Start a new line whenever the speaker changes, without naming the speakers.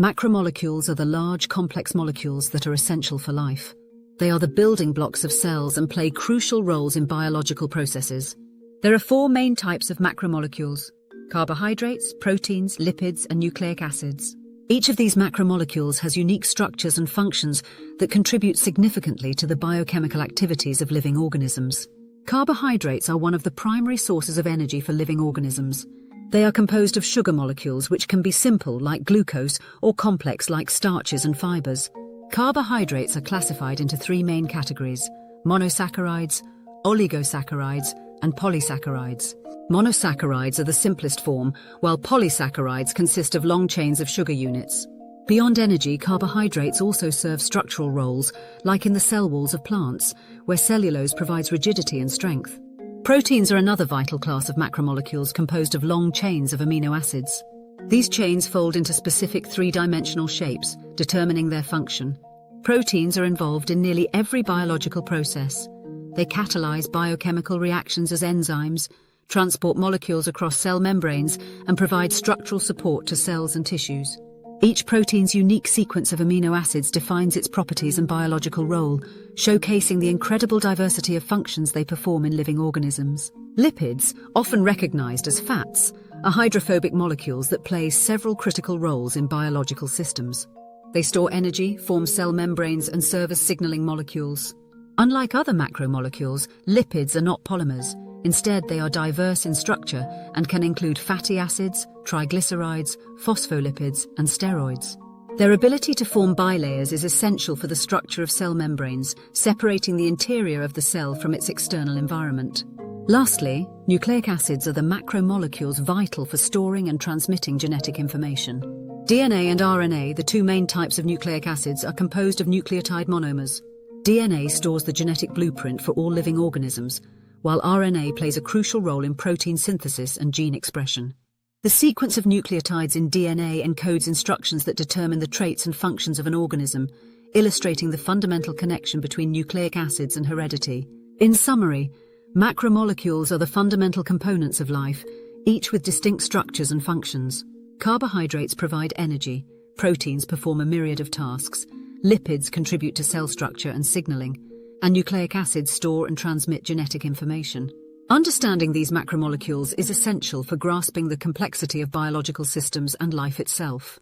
Macromolecules are the large, complex molecules that are essential for life. They are the building blocks of cells and play crucial roles in biological processes. There are four main types of macromolecules: carbohydrates, proteins, lipids, and nucleic acids. Each of these macromolecules has unique structures and functions that contribute significantly to the biochemical activities of living organisms. Carbohydrates are one of the primary sources of energy for living organisms. They are composed of sugar molecules which can be simple, like glucose, or complex, like starches and fibers. Carbohydrates are classified into three main categories: monosaccharides, oligosaccharides, and polysaccharides. Monosaccharides are the simplest form, while polysaccharides consist of long chains of sugar units. Beyond energy, carbohydrates also serve structural roles, like in the cell walls of plants, where cellulose provides rigidity and strength. Proteins are another vital class of macromolecules composed of long chains of amino acids. These chains fold into specific three-dimensional shapes, determining their function. Proteins are involved in nearly every biological process. They catalyze biochemical reactions as enzymes, transport molecules across cell membranes, and provide structural support to cells and tissues. Each protein's unique sequence of amino acids defines its properties and biological role, showcasing the incredible diversity of functions they perform in living organisms. Lipids, often recognized as fats, are hydrophobic molecules that play several critical roles in biological systems. They store energy, form cell membranes, and serve as signaling molecules. Unlike other macromolecules, lipids are not polymers. Instead, they are diverse in structure and can include fatty acids, triglycerides, phospholipids, and steroids. Their ability to form bilayers is essential for the structure of cell membranes, separating the interior of the cell from its external environment. Lastly, nucleic acids are the macromolecules vital for storing and transmitting genetic information. DNA and RNA, the two main types of nucleic acids, are composed of nucleotide monomers. DNA stores the genetic blueprint for all living organisms, while RNA plays a crucial role in protein synthesis and gene expression. The sequence of nucleotides in DNA encodes instructions that determine the traits and functions of an organism, illustrating the fundamental connection between nucleic acids and heredity. In summary, macromolecules are the fundamental components of life, each with distinct structures and functions. Carbohydrates provide energy, proteins perform a myriad of tasks, lipids contribute to cell structure and signaling, and nucleic acids store and transmit genetic information. Understanding these macromolecules is essential for grasping the complexity of biological systems and life itself.